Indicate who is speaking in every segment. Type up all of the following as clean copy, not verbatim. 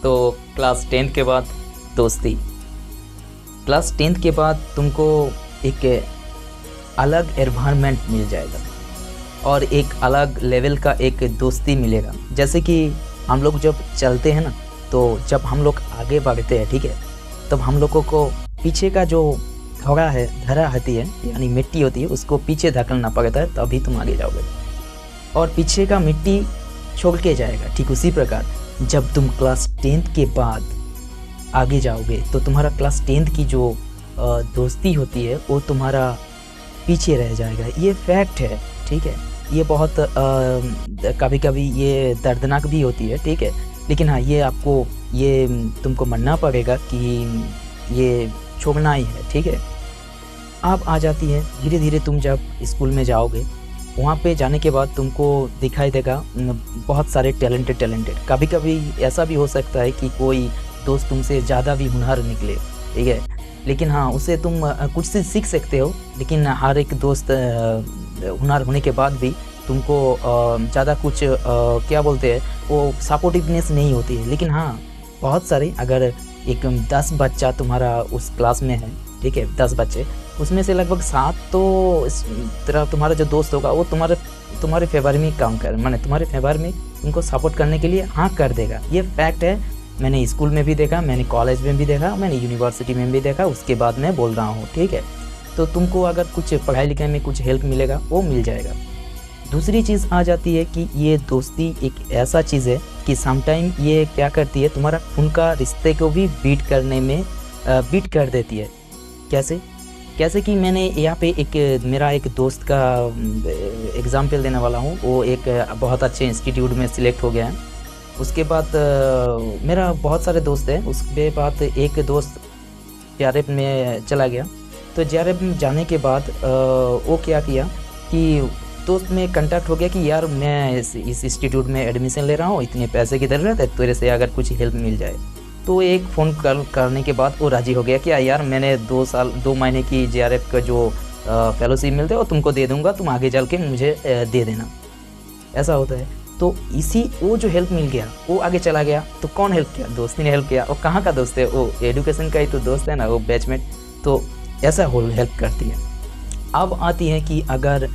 Speaker 1: तो class 10th के बाद दोस्ती। क्लास 10th के बाद तुमको एक अलग एनवायरनमेंट मिल जाएगा और एक अलग लेवल का एक दोस्ती मिलेगा। जैसे कि हम लोग जब चलते हैं ना, तो जब हम लोग आगे बढ़ते हैं, ठीक है, तब हम लोगों को पीछे का जो धरा होती है यानी मिट्टी होती है, उसको पीछे धकेलना पड़ता है, तभी तुम आगे जाओगे और पीछे का मिट्टी छोड़ के जाएगा। ठीक उसी प्रकार जब तुम क्लास 10th के बाद आगे जाओगे तो तुम्हारा क्लास 10th की जो दोस्ती होती है वो तुम्हारा पीछे रह जाएगा। ये फैक्ट है, ठीक है। ये बहुत कभी कभी ये दर्दनाक भी होती है, ठीक है, लेकिन हाँ, ये तुमको मानना पड़ेगा कि ये छोड़ना ही है, ठीक है। अब आ जाती है धीरे धीरे तुम जब स्कूल में जाओगे, वहाँ पे जाने के बाद तुमको दिखाई देगा बहुत सारे टैलेंटेड। कभी कभी ऐसा भी हो सकता है कि कोई दोस्त तुमसे ज़्यादा भी हुनर निकले, ठीक है, लेकिन हाँ, उससे तुम कुछ से सीख सकते हो। लेकिन हर एक दोस्त हुनर होने के बाद भी तुमको ज़्यादा कुछ क्या बोलते हैं, वो सपोर्टिवनेस नहीं होती है। लेकिन हाँ, बहुत सारे, अगर एक 10 बच्चा तुम्हारा उस क्लास में है, ठीक है, 10 बच्चे, उसमें से लगभग 7 तो तेरा तुम्हारा जो दोस्त होगा वो तुम्हारे फेवर में काम कर, माने तुम्हारे फेवर में तुमको सपोर्ट करने के लिए हाँ कर देगा। ये फैक्ट है, मैंने स्कूल में भी देखा, मैंने कॉलेज में भी देखा, मैंने यूनिवर्सिटी में भी देखा, उसके बाद मैं बोल रहा हूँ, ठीक है। तो तुमको अगर कुछ पढ़ाई लिखाई में कुछ हेल्प मिलेगा वो मिल जाएगा। दूसरी चीज़ आ जाती है कि ये दोस्ती एक ऐसा चीज़ है कि समटाइम ये क्या करती है, तुम्हारा खून का रिश्ते को भी बीट कर देती है। कैसे कि मैंने यहाँ पे मेरा एक दोस्त का एग्ज़ाम्पल देने वाला हूँ। वो एक बहुत अच्छे इंस्टीट्यूट में सिलेक्ट हो गया है। उसके बाद मेरा बहुत सारे दोस्त हैं। उसके बाद एक दोस्त JRF में चला गया। तो JRF में जाने के बाद वो क्या किया कि दोस्त में कांटेक्ट हो गया कि यार मैं इस इंस्टीट्यूट में एडमिशन ले रहा हूँ, इतने पैसे की ज़रूरत है, तेरे से अगर कुछ हेल्प मिल जाए। तो एक फ़ोन करने के बाद वो राज़ी हो गया कि यार मैंने 2 महीने की JRF का जो फेलोशिप मिलते है वो तुमको दे दूँगा, तुम आगे चल के मुझे दे देना। ऐसा होता है। तो वो जो हेल्प मिल गया वो आगे चला गया। तो कौन हेल्प किया? दोस्ती ने हेल्प किया। वो कहाँ का दोस्त है? वो एजुकेशन का ही तो दोस्त है ना, वो बैचमेट। तो ऐसा हेल्प करती है। अब आती है कि अगर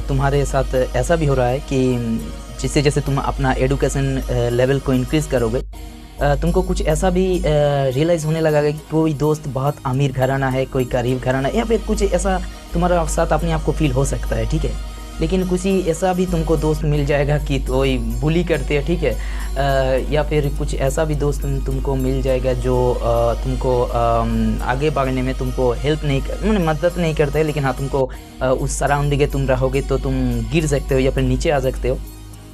Speaker 1: तुम्हारे साथ ऐसा भी हो रहा है कि जैसे तुम अपना एजुकेशन लेवल को इंक्रीज़ करोगे, तुमको कुछ ऐसा भी रियलाइज़ होने लगा कि कोई दोस्त बहुत अमीर घराना है, कोई गरीब घराना है, या फिर कुछ ऐसा तुम्हारा साथ अपने आप को फील हो सकता है, ठीक है। लेकिन कुछ ऐसा भी तुमको दोस्त मिल जाएगा कि कोई बुली करते हैं, ठीक है, या फिर कुछ ऐसा भी दोस्त तुमको मिल जाएगा जो तुमको आगे बढ़ने में तुमको हेल्प नहीं कर, मदद नहीं करते है, लेकिन हाँ, तुमको उस सराउंडिंग तुम रहोगे तो तुम गिर सकते हो या फिर नीचे आ सकते हो।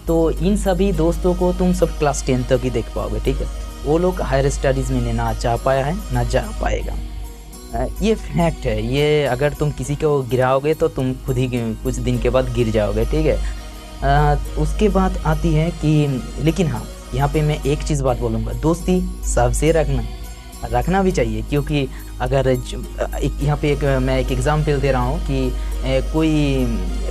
Speaker 1: तो इन सभी दोस्तों को तुम सब क्लास 10 तक ही देख पाओगे, ठीक है। वो लोग हायर स्टडीज़ में ना जा पाया है ना जा पाएगा। ये फैक्ट है। ये अगर तुम किसी को गिराओगे तो तुम खुद ही कुछ दिन के बाद गिर जाओगे, ठीक है। उसके बाद आती है कि लेकिन हाँ, यहाँ पे मैं एक चीज़ बात बोलूँगा, दोस्ती सबसे रखना भी चाहिए। क्योंकि अगर यहाँ पे मैं एक एग्ज़ाम्पल दे रहा हूँ कि कोई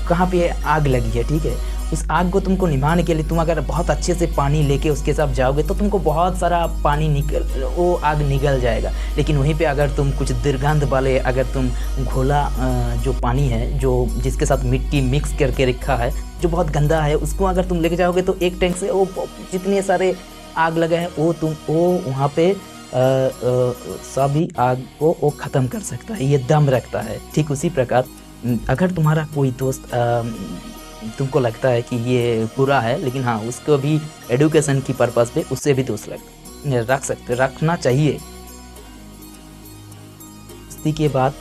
Speaker 1: कहाँ पे आग लगी है, ठीक है, उस आग को तुमको निभाने के लिए तुम अगर बहुत अच्छे से पानी लेके उसके साथ जाओगे तो तुमको बहुत सारा पानी वो आग निगल जाएगा। लेकिन वहीं पे अगर तुम कुछ दुर्गंध वाले, अगर तुम घोला जो पानी है जो जिसके साथ मिट्टी मिक्स करके रखा है जो बहुत गंदा है, उसको अगर तुम लेके जाओगे तो एक टैंक से वो जितने सारे आग लगे हैं वो वहाँ पे सभी आग को वो ख़त्म कर सकता है। ये दम रखता है। ठीक उसी प्रकार अगर तुम्हारा कोई दोस्त तुमको लगता है कि ये बुरा है, लेकिन हाँ, उसको भी एजुकेशन की पर्पज़ पे उससे भी दोस्त रखना चाहिए। दोस्ती के बाद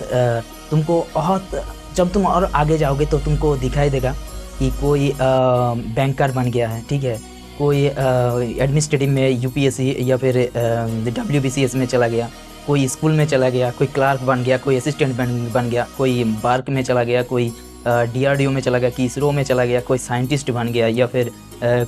Speaker 1: तुमको बहुत, जब तुम और आगे जाओगे तो तुमको दिखाई देगा कि कोई बैंकर बन गया है, ठीक है, कोई एडमिनिस्ट्रेटिव में UPSC या फिर WBCS में चला गया, कोई स्कूल में चला गया, कोई क्लार्क बन गया, कोई असिस्टेंट बन गया, कोई बार्क में चला गया, कोई DRDO में चला गया, कि ISRO में चला गया, कोई साइंटिस्ट बन गया, या फिर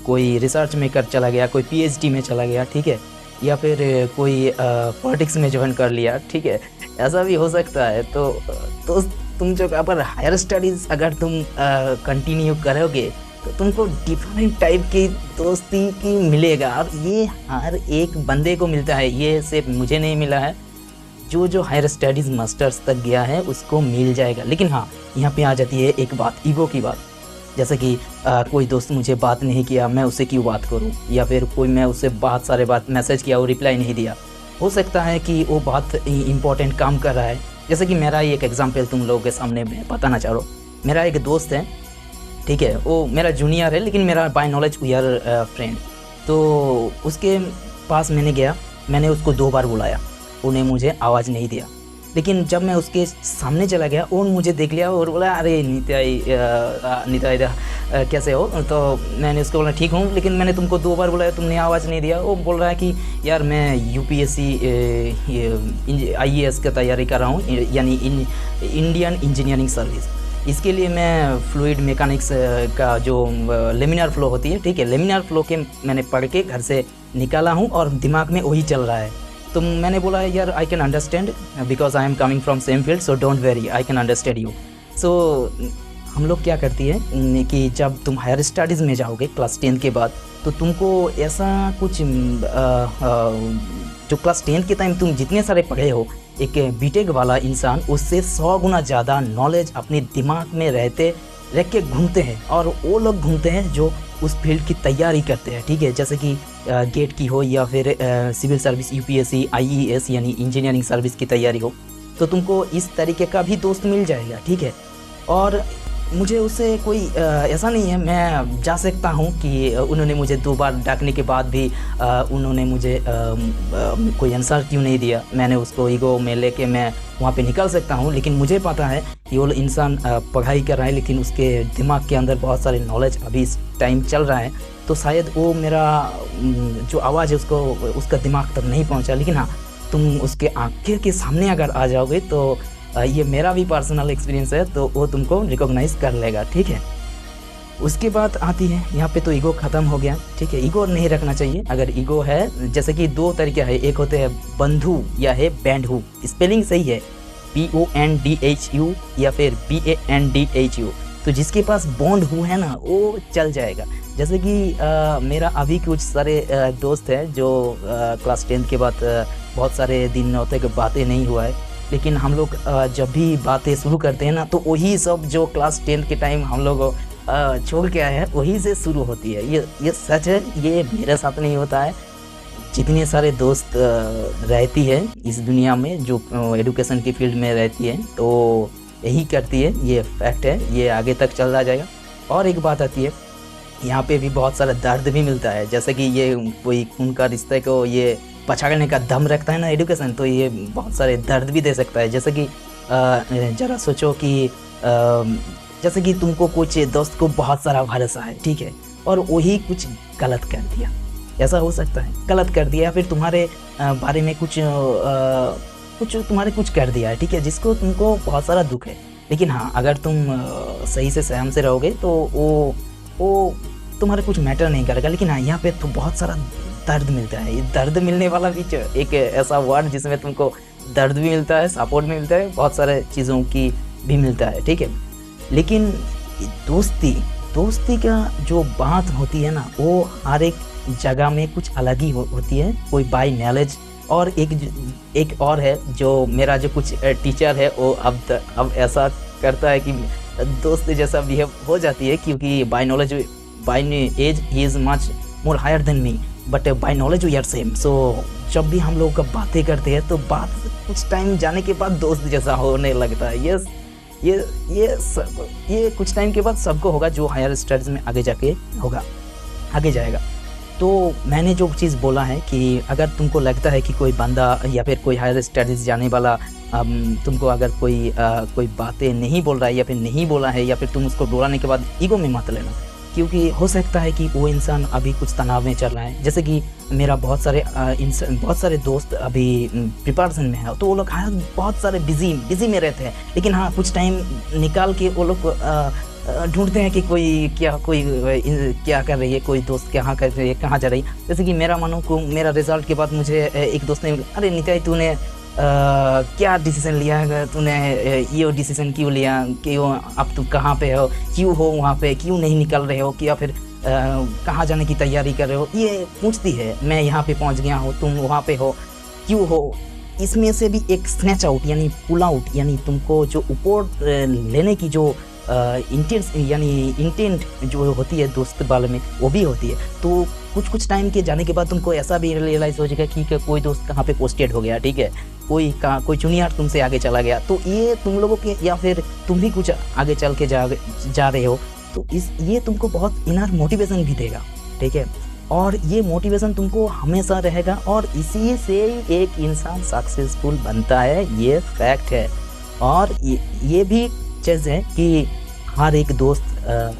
Speaker 1: कोई रिसर्च मेकर चला गया, कोई PhD में चला गया, ठीक है, या फिर कोई पॉलिटिक्स में ज्वाइन कर लिया, ठीक है, ऐसा भी हो सकता है। तो तुम जो अगर हायर स्टडीज़ अगर तुम कंटिन्यू करोगे तो तुमको डिफरेंट टाइप की दोस्ती की मिलेगा। और ये हर एक बंदे को मिलता है, ये सिर्फ मुझे नहीं मिला है, जो हायर स्टडीज़ मास्टर्स तक गया है उसको मिल जाएगा। लेकिन हाँ, यहाँ पे आ जाती है एक बात, ईगो की बात। जैसे कि कोई दोस्त मुझे बात नहीं किया, मैं उससे क्यों बात करूँ, या फिर कोई मैं उससे बहुत सारे बात मैसेज किया, वो रिप्लाई नहीं दिया। हो सकता है कि वो बहुत इंपॉर्टेंट काम कर रहा है। जैसे कि मेरा ही एक एग्जांपल तुम लोगों के सामने मैं बताना चाह रहा हूँ। मेरा एक दोस्त है, ठीक है, वो मेरा जूनियर है लेकिन मेरा by knowledge we are friend. तो उसके पास मैंने गया, मैंने उसको 2 बार बुलाया, उन्हें मुझे आवाज़ नहीं दिया। लेकिन जब मैं उसके सामने चला गया, वो मुझे देख लिया और बोला, अरे नित्याई कैसे हो। तो मैंने उसको बोला ठीक हूँ, लेकिन मैंने तुमको 2 बार बुलाया, तुमने आवाज़ नहीं दिया। वो बोल रहा है कि यार मैं UPSC IAS का तैयारी कर रहा हूँ, यानी इंडियन इंजीनियरिंग सर्विस। इसके लिए मैं फ्लूइड मैकेनिक्स का जो लेमिनार फ्लो होती है, ठीक है, लेमिनार फ्लो के मैंने पढ़ के घर से निकाला हूँ और दिमाग में वही चल रहा है। तो मैंने बोला यार I can understand because I am coming from same field, so don't worry, I can understand you. So हम लोग क्या करती है कि जब तुम हायर स्टडीज़ में जाओगे क्लास 10 के बाद, तो तुमको ऐसा कुछ जो क्लास 10 के टाइम तुम जितने सारे पढ़े हो, एक बीटेक वाला इंसान उससे 100 गुना ज़्यादा नॉलेज अपने दिमाग में रह के घूमते हैं। और वो लोग घूमते हैं जो उस फील्ड की तैयारी करते हैं, ठीक है, जैसे कि गेट की हो या फिर सिविल सर्विस UPSC IES यानी इंजीनियरिंग सर्विस की तैयारी हो। तो तुमको इस तरीके का भी दोस्त मिल जाएगा, ठीक है। और मुझे उससे कोई ऐसा नहीं है, मैं जा सकता हूँ कि उन्होंने मुझे 2 बार डांटने के बाद भी उन्होंने मुझे कोई आंसर क्यों नहीं दिया। मैंने उसको ईगो में लेके मैं वहाँ पे निकल सकता हूँ, लेकिन मुझे पता है कि वो इंसान पढ़ाई कर रहा है, लेकिन उसके दिमाग के अंदर बहुत सारे नॉलेज अभी इस टाइम चल रहा है। तो शायद वो मेरा जो आवाज़ है उसका दिमाग तक नहीं पहुँचा। लेकिन हाँ, तुम उसके आंखें के सामने अगर आ जाओगे तो ये मेरा भी पर्सनल एक्सपीरियंस है, तो वो तुमको रिकॉग्नाइज कर लेगा, ठीक है। उसके बाद आती है यहाँ पे, तो ईगो ख़त्म हो गया, ठीक है। ईगो नहीं रखना चाहिए। अगर ईगो है, जैसे कि 2 तरीके है, एक होते हैं बंधु या है बैंडहू। स्पेलिंग सही है BONDHU या फिर BANDHU। तो जिसके पास बॉन्ड हु है ना, वो चल जाएगा। जैसे कि मेरा अभी कुछ सारे दोस्त हैं जो क्लास 10 के बाद बहुत सारे दिन होते कि बातें नहीं हुआ है, लेकिन हम लोग जब भी बातें शुरू करते हैं ना, तो वही सब जो क्लास 10 के टाइम हम लोग छोड़ के आए हैं वही से शुरू होती है। ये सच है, ये मेरे साथ नहीं होता है। जितने सारे दोस्त रहती है इस दुनिया में जो एजुकेशन की फील्ड में रहती है, तो यही करती है, ये फैक्ट है, ये आगे तक चलता जाएगा। और एक बात आती है, यहाँ पे भी बहुत सारा दर्द भी मिलता है। जैसे कि ये कोई उनका रिश्ते को ये पछाड़ने का दम रखता है ना एजुकेशन, तो ये बहुत सारे दर्द भी दे सकता है। जैसे कि ज़रा सोचो कि जैसे कि तुमको कुछ दोस्त को बहुत सारा भरोसा है, ठीक है, और वही कुछ गलत कर दिया, ऐसा हो सकता है, गलत कर दिया, या फिर तुम्हारे बारे में कुछ कर दिया है, ठीक है, जिसको तुमको बहुत सारा दुख है। लेकिन हाँ, अगर तुम सही से सहम से रहोगे तो वो तुम्हारे कुछ मैटर नहीं करेगा। लेकिन हाँ, यहाँ पे तो बहुत सारा दर्द मिलता है। ये दर्द मिलने वाला भी एक ऐसा वर्ड जिसमें तुमको दर्द भी मिलता है, सपोर्ट भी मिलता है, बहुत सारे चीज़ों की भी मिलता है, ठीक है। लेकिन दोस्ती का जो बात होती है ना, वो हर एक जगह में कुछ अलग ही होती है। कोई बाय नॉलेज, और एक और है जो मेरा जो कुछ टीचर है, वो अब ऐसा करता है कि दोस्त जैसा बिहेव हो जाती है, क्योंकि by knowledge by age he is much more higher than me, but by knowledge we are same. So जब भी हम लोग का बातें करते हैं, तो बात कुछ टाइम जाने के बाद दोस्त जैसा होने लगता है। ये कुछ टाइम के बाद सबको होगा, जो हायर स्टडीज़ में आगे जाएगा। तो मैंने जो चीज़ बोला है कि अगर तुमको लगता है कि कोई बंदा या फिर कोई हायर स्टडीज़ जाने वाला तुमको अगर कोई बातें नहीं बोल रहा है या फिर नहीं बोला है, या फिर तुम उसको बोलाने के बाद ईगो में मत लेना, क्योंकि हो सकता है कि वो इंसान अभी कुछ तनाव में चल रहा है। जैसे कि मेरा बहुत सारे दोस्त अभी प्रिपरेशन में है, तो वो लोग बहुत सारे बिजी में रहते हैं। लेकिन हाँ, कुछ टाइम निकाल के वो लोग ढूंढते हैं कि कोई क्या कर रही है, कोई दोस्त क्या कर रही है, कहाँ जा रही है। जैसे कि मेरा रिजल्ट के बाद मुझे एक दोस्त ने, अरे नित्याई तूने क्या डिसीजन लिया है तूने, ये डिसीजन क्यों लिया, क्यों, अब तुम कहाँ पे हो, क्यों हो वहाँ पे, क्यों नहीं निकल रहे हो, या फिर कहाँ जाने की तैयारी कर रहे हो, ये पूछती है। मैं यहाँ पे पहुँच गया हूँ, तुम वहाँ पे हो, क्यों हो। इसमें से भी एक स्नैच आउट यानी पुल आउट, यानी तुमको जो ऊपर लेने की जो इंटेंट जो होती है दोस्त वाले में, वो भी होती है। तो कुछ टाइम के जाने के बाद तुमको ऐसा भी रियलाइज़ हो जाएगा कि कोई दोस्त कहाँ पे पोस्टेड हो गया, ठीक है, कोई जूनियर तुमसे आगे चला गया, तो ये तुम लोगों के, या फिर तुम भी कुछ आगे चल के जा रहे हो, तो ये तुमको बहुत इनर मोटिवेशन भी देगा, ठीक है। और ये मोटिवेशन तुमको हमेशा रहेगा, और इसी से एक इंसान सक्सेसफुल बनता है, ये फैक्ट है। और ये भी चीज़ है कि हर एक दोस्त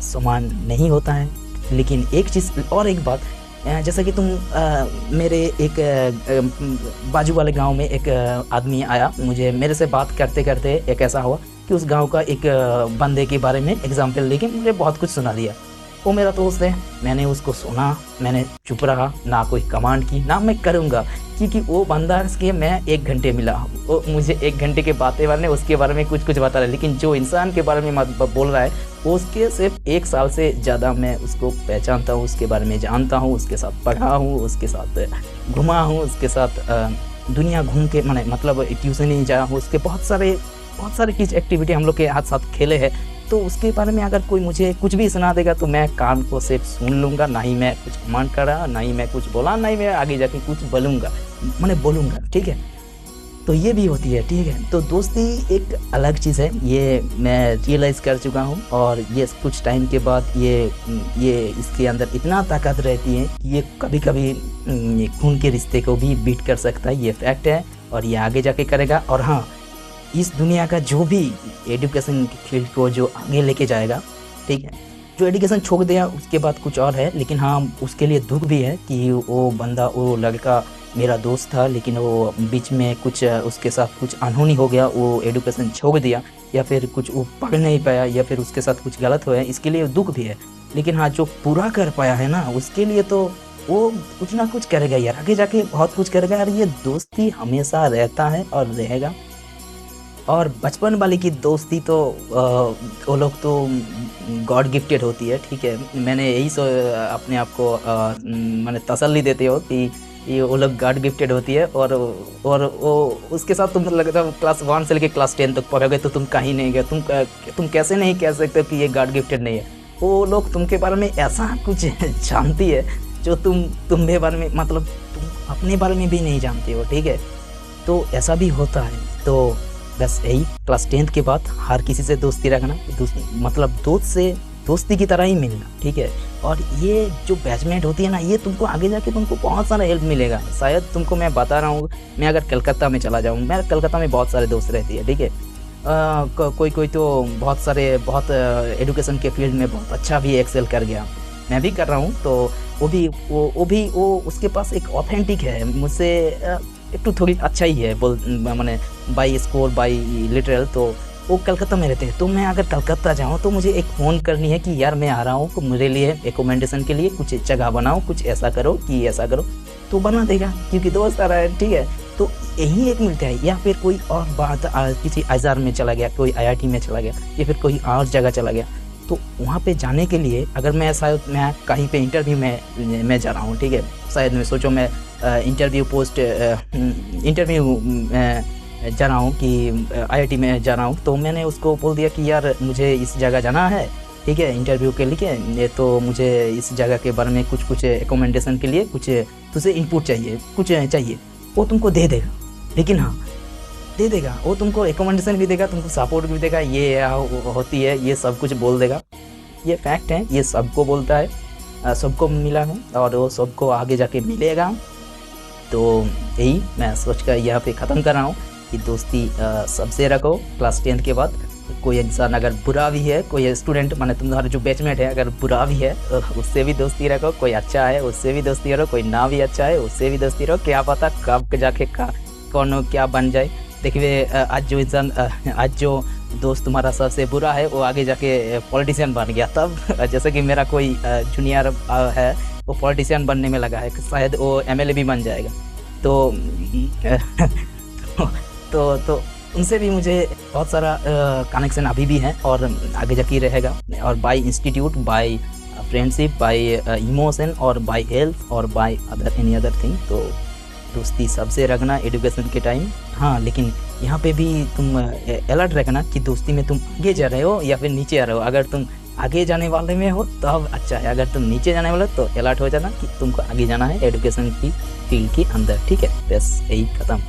Speaker 1: समान नहीं होता है। लेकिन एक चीज़ और एक बात, जैसा कि मेरे एक बाजू वाले गांव में एक आदमी आया, मेरे से बात करते करते एक ऐसा हुआ कि उस गांव का एक बंदे के बारे में एग्जाम्पल लेके मुझे बहुत कुछ सुना दिया। वो मेरा दोस्त है, मैंने उसको सुना, मैंने चुप रहा, ना कोई कमांड की, ना मैं करूँगा, क्योंकि वो बंदा के मैं 1 घंटे मिला, वो मुझे 1 घंटे के बातें वाले उसके बारे में कुछ बता रहा है। लेकिन जो इंसान के बारे में बोल रहा है, उसके सिर्फ 1 साल से ज़्यादा मैं उसको पहचानता हूँ, उसके बारे में जानता हूँ, उसके साथ पढ़ा हूँ, उसके साथ घुमा हूँ, उसके साथ दुनिया घूम के मतलब ट्यूशन ही जा हूँ, उसके बहुत सारे चीज़ एक्टिविटी हम लोग के साथ खेले हैं। तो उसके बारे में अगर कोई मुझे कुछ भी सुना देगा तो मैं कान को सिर्फ सुन लूँगा, ना ही मैं कुछ कमांड करा, ना ही मैं कुछ बोला, ना ही मैं आगे जाके कुछ बोलूँगा, ठीक है। तो ये भी होती है, ठीक है। तो दोस्ती एक अलग चीज़ है, ये मैं रियलाइज़ कर चुका हूँ। और ये कुछ टाइम के बाद ये इसके अंदर इतना ताकत रहती है कि ये कभी कभी खून के रिश्ते को भी बीट कर सकता है, ये फैक्ट है। और ये आगे जाके करेगा। और हाँ, इस दुनिया का जो भी एजुकेशन की फील्ड को जो आगे लेके जाएगा, ठीक है, जो एजुकेशन छोड़ दिया उसके बाद कुछ और है। लेकिन हाँ, उसके लिए दुख भी है कि वो लड़का मेरा दोस्त था, लेकिन वो बीच में कुछ उसके साथ कुछ अनहोनी हो गया, वो एजुकेशन छोड़ दिया, या फिर कुछ वो पढ़ नहीं पाया, या फिर उसके साथ कुछ गलत हुआ है, इसके लिए दुख भी है। लेकिन हाँ, जो पूरा कर पाया है ना, उसके लिए तो वो कुछ ना कुछ करेगा यार, आगे जाके बहुत कुछ करेगा यार। ये दोस्ती हमेशा रहता है और रहेगा। और बचपन वाली की दोस्ती तो वो लोग तो गॉड गिफ्टेड होती है, ठीक है। मैंने यही अपने आप को मैंने तसल्ली देते हो कि ये वो लोग गॉड गिफ्टेड होती है। और वो उसके साथ तुम लगता है क्लास 1 से लेकर क्लास 10 तक पढ़ोगे तो तुम कहीं नहीं गए, तुम कैसे नहीं कह सकते कि ये गॉड गिफ्टेड नहीं है। वो लोग तुम के बारे में ऐसा कुछ जानती है जो तुम्हारे बारे में, मतलब तुम अपने बारे में भी नहीं जानते हो, ठीक है। तो ऐसा भी होता है। तो बस यही, क्लास 10th के बाद हर किसी से दोस्ती रखना, मतलब दोस्त से दोस्ती की तरह ही मिलना, ठीक है। और ये जो बैचमेट होती है ना, ये तुमको आगे जाके तुमको बहुत सारा हेल्प मिलेगा। शायद तुमको मैं बता रहा हूँ, मैं अगर कलकत्ता में चला जाऊँ, मैं कलकत्ता में बहुत सारे दोस्त रहती है, ठीक है। कोई तो बहुत एजुकेशन के फील्ड में बहुत अच्छा भी एक्सेल कर गया, मैं भी कर रहा हूँ। तो वो उसके पास एक ऑथेंटिक है, मुझसे एक तो थोड़ी अच्छा ही है मैंने बाई स्कोर बाई लिटरल। तो वो कलकत्ता में रहते हैं, तो मैं अगर कलकत्ता जाऊँ तो मुझे एक फ़ोन करनी है कि यार मैं आ रहा हूँ, तो मेरे लिए रिकमेंडेशन के लिए कुछ जगह बनाओ, कुछ ऐसा करो कि ऐसा करो, तो बना देगा, क्योंकि दोस्त आ रहा है, ठीक है। तो यही एक मिलता है। या फिर कोई और बात, किसी आज़ार में चला गया, कोई IIT में चला गया, या फिर कोई और जगह चला गया, तो वहाँ पे जाने के लिए अगर मैं कहीं पे इंटरव्यू में जा रहा हूँ, ठीक है, शायद मैं सोचो मैं इंटरव्यू जा रहा हूँ कि IIT में जा रहा हूँ, तो मैंने उसको बोल दिया कि यार मुझे इस जगह जाना है, ठीक है, इंटरव्यू के लिए, तो मुझे इस जगह के बारे में कुछ रिकमेंडेशन के लिए कुछ तुझे इनपुट चाहिए, वो तुमको दे देगा। लेकिन हाँ, दे देगा, वो तुमको रिकमेंडेशन भी देगा, तुमको सपोर्ट भी देगा, ये होती है, ये सब कुछ बोल देगा। ये फैक्ट है, ये सबको बोलता है, सबको मिला है और वो सबको आगे जाके मिलेगा। तो यही मैं सोच कर यहाँ पे ख़त्म कर रहा हूँ कि दोस्ती सबसे रखो। क्लास 10 के बाद कोई इंसान अगर बुरा भी है, कोई स्टूडेंट माने तुम्हारा जो बैचमेट है अगर बुरा भी है, उससे भी दोस्ती रखो। कोई अच्छा है उससे भी दोस्ती रखो, कोई ना भी अच्छा है उससे भी दोस्ती रखो। क्या पता कब जाके कौन क्या बन जाए। देखिए आज जो दोस्त तुम्हारा सबसे बुरा है वो आगे जाके पॉलिटिशियन बन गया, तब जैसे कि मेरा कोई जूनियर है वो पॉलिटिशियन बनने में लगा है, शायद वो MLA भी बन जाएगा। तो तो उनसे भी मुझे बहुत सारा कनेक्शन अभी भी है और आगे जाके रहेगा। और by institute, by friendship, by emotion और बाय हेल्थ और बाय एनी अदर थिंग। तो दोस्ती सबसे रखना एजुकेशन के टाइम। हाँ, लेकिन यहाँ पे भी तुम अलर्ट रखना कि दोस्ती में तुम आगे जा रहे हो या फिर नीचे आ रहे हो। अगर तुम आगे जाने वाले में हो तब अच्छा है, अगर तुम नीचे जाने वाले हो तो अलर्ट हो जाना कि तुमको आगे जाना है एजुकेशन की फील्ड के अंदर। ठीक है, बस यही खत्म।